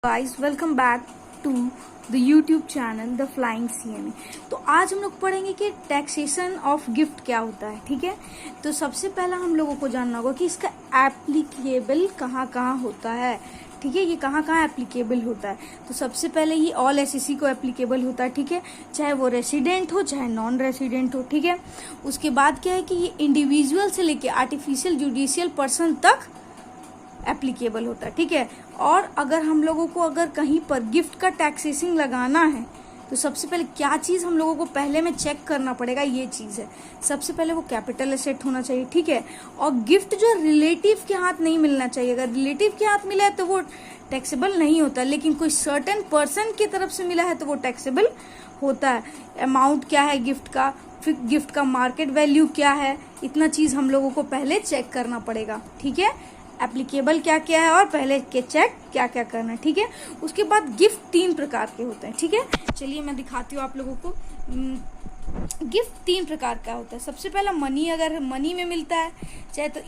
Guys welcome back to the YouTube channel the flying CMA. तो आज हम लोग पढ़ेंगे कि टैक्सेशन ऑफ गिफ्ट क्या होता है। ठीक है, तो सबसे पहला हम लोगों को जानना होगा कि इसका एप्लीकेबल कहाँ कहाँ होता है। ठीक है, ये कहाँ कहाँ एप्लीकेबल होता है। तो सबसे पहले ये ऑल एसएससी को एप्लीकेबल होता है। ठीक है, चाहे वो रेसिडेंट हो चाहे नॉन रेसिडेंट हो। ठीक है, उसके बाद क्या है कि ये इंडिविजुअल से लेके आर्टिफिशियल जुडिशियल पर्सन तक एप्लीकेबल होता है। ठीक है, और अगर हम लोगों को अगर कहीं पर गिफ्ट का टैक्सेशन लगाना है तो सबसे पहले क्या चीज हम लोगों को पहले में चेक करना पड़ेगा, ये चीज है। सबसे पहले वो कैपिटल एसेट होना चाहिए। ठीक है, और गिफ्ट जो रिलेटिव के हाथ नहीं मिलना चाहिए। अगर रिलेटिव के हाथ मिला है तो वो टैक्सेबल नहीं होता, लेकिन कोई सर्टेन पर्सन की तरफ से मिला है तो वो टैक्सेबल होता है। अमाउंट क्या है गिफ्ट का, फिर गिफ्ट का मार्केट वैल्यू क्या है, इतना चीज हम लोगों को पहले चेक करना पड़ेगा। ठीक है, एप्लीकेबल क्या क्या है और पहले के चेक क्या क्या करना है। ठीक है, उसके बाद गिफ्ट 3 प्रकार के होते हैं। ठीक है, चलिए मैं दिखाती हूँ आप लोगों को। गिफ्ट 3 प्रकार का होता है। सबसे पहला मनी, अगर मनी में मिलता है चाहे तो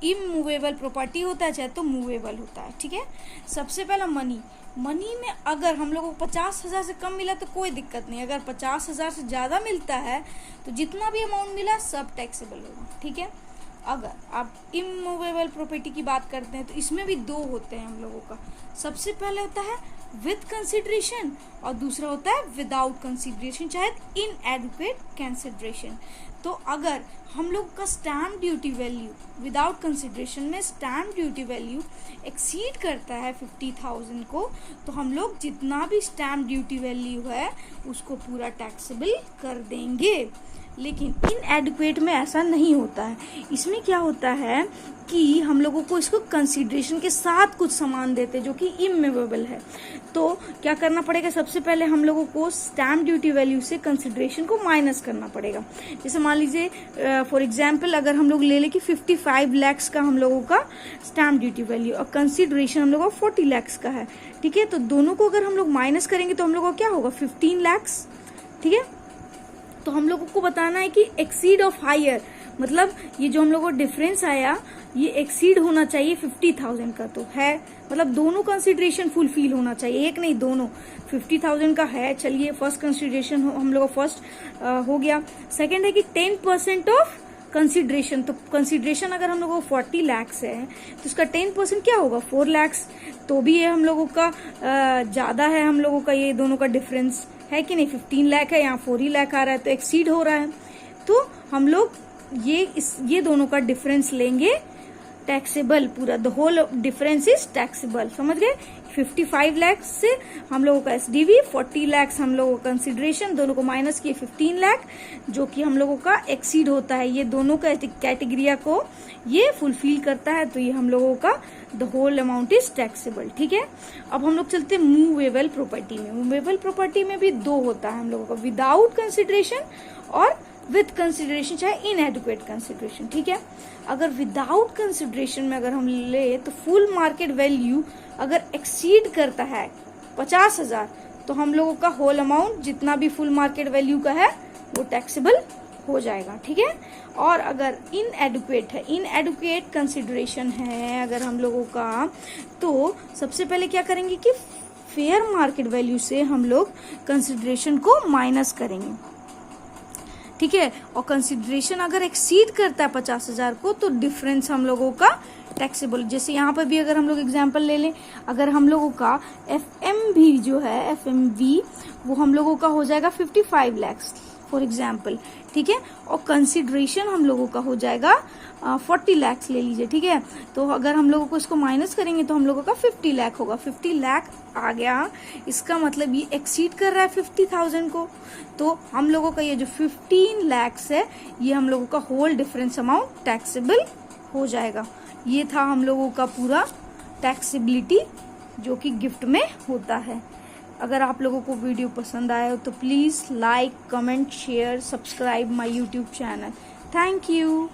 इमूवेबल प्रॉपर्टी होता है चाहे तो मूवेबल होता है। ठीक है, सबसे पहला मनी में अगर हम लोगों को 50,000 से कम मिला तो कोई दिक्कत नहीं। अगर 50,000 से ज्यादा मिलता है तो जितना भी अमाउंट मिला सब टैक्सेबल होगा। ठीक है, अगर आप इमूवेबल प्रॉपर्टी की बात करते हैं तो इसमें भी 2 होते हैं हम लोगों का। सबसे पहले होता है विद कंसिडरेशन और दूसरा होता है विदाउट कंसिडरेशन चाहे इनएडिक्वेट कंसिडरेशन। तो अगर हम लोग का stamp duty value without consideration में स्टैम्प ड्यूटी वैल्यू एक्सीड करता है 50,000 को, तो हम लोग जितना भी स्टैम्प ड्यूटी वैल्यू है उसको पूरा टैक्सेबल कर देंगे। लेकिन इनएडिक्वेट में ऐसा नहीं होता है। इसमें क्या होता है कि हम लोगों को इसको कंसीडरेशन के साथ कुछ सामान देते हैं जो कि इमूवेबल है। तो क्या करना पड़ेगा, सबसे पहले हम लोगों को स्टैम्प ड्यूटी वैल्यू से कंसीडरेशन को माइनस करना पड़ेगा। जैसे मान लीजिए फॉर एग्जांपल अगर हम लोग ले लें कि 55 लाख का हम लोगों का स्टैम्प ड्यूटी वैल्यू और कंसीडरेशन हम लोगों का 40 लाख का है। ठीक है, तो दोनों को अगर हम लोग माइनस करेंगे तो हम लोगों का क्या होगा 15 लाख। ठीक है, तो हम लोगों को बताना है कि एक्सीड ऑफ हायर, मतलब ये जो हम लोगों को डिफरेंस आया ये एक्सीड होना चाहिए 50,000 का, तो है मतलब दोनों कंसिडरेशन फुलफिल होना चाहिए, एक नहीं दोनों। 50,000 का है, चलिए फर्स्ट कंसिडरेशन हम लोग फर्स्ट हो गया। सेकंड है कि 10% ऑफ कंसिडरेशन, तो कंसिडरेशन अगर हम लोगों को 40 लाख है तो उसका 10% क्या होगा 4 लाख। तो भी ये हम लोगों का ज्यादा है, हम लोगों का ये दोनों का डिफरेंस है कि नहीं। 15 लाख है, यहाँ 4 लाख आ रहा है तो एक्सीड हो रहा है। तो हम लोग ये दोनों का डिफरेंस लेंगे टैक्सेबल, पूरा the whole difference is taxable. समझ गए, 55 लाख से हम लोगों का एसडीवी, 40 लाख हम लोगों का कंसिडरेशन, दोनों को माइनस किए 15 लाख जो कि हम लोगों का एक्सीड होता है। ये दोनों का कैटेगरिया को ये फुलफिल करता है, तो ये हम लोगों का the whole amount is taxable. ठीक है, अब हम लोग चलते हैं मूवेबल प्रॉपर्टी में। मूवेबल प्रॉपर्टी में भी 2 होता है हम लोगों का, विदाउट कंसिडरेशन और विद कंसिडरेशन चाहे इनएडिक्वेट कंसिडरेशन। ठीक है, अगर विदाउट कंसिडरेशन में अगर हम ले तो फुल मार्केट वैल्यू अगर एक्सीड करता है 50,000 तो हम लोगों का होल अमाउंट जितना भी फुल मार्केट वैल्यू का है वो टैक्सेबल हो जाएगा। ठीक है, और अगर इनएडिक्वेट है, इनएडिक्वेट कंसिडरेशन है अगर हम लोगों का, तो सबसे पहले क्या करेंगे कि फेयर मार्केट वैल्यू से हम लोग कंसिडरेशन को माइनस करेंगे। ठीक है, और कंसिडरेशन अगर एक्सीड करता है 50,000 को तो डिफरेंस हम लोगों का टैक्सेबल। जैसे यहाँ पर भी अगर हम लोग एग्जांपल ले लें, अगर हम लोगों का एफएमवी जो है, एफएमवी वो हम लोगों का हो जाएगा 55 लाख फॉर एग्जांपल। ठीक है, और कंसिडरेशन हम लोगों का हो जाएगा 40 लाख ले लीजिए। ठीक है, तो अगर हम लोगों को इसको माइनस करेंगे तो हम लोगों का 50 लाख होगा। 50 लाख आ गया, इसका मतलब ये एक्सीड कर रहा है 50,000 को, तो हम लोगों का ये जो 15 लाख है ये हम लोगों का होल डिफरेंस अमाउंट टैक्सेबल हो जाएगा। ये था हम लोगों का पूरा टैक्सेबिलिटी जो कि गिफ्ट में होता है। अगर आप लोगों को वीडियो पसंद आया हो तो please like, comment, share, subscribe my YouTube channel. Thank you.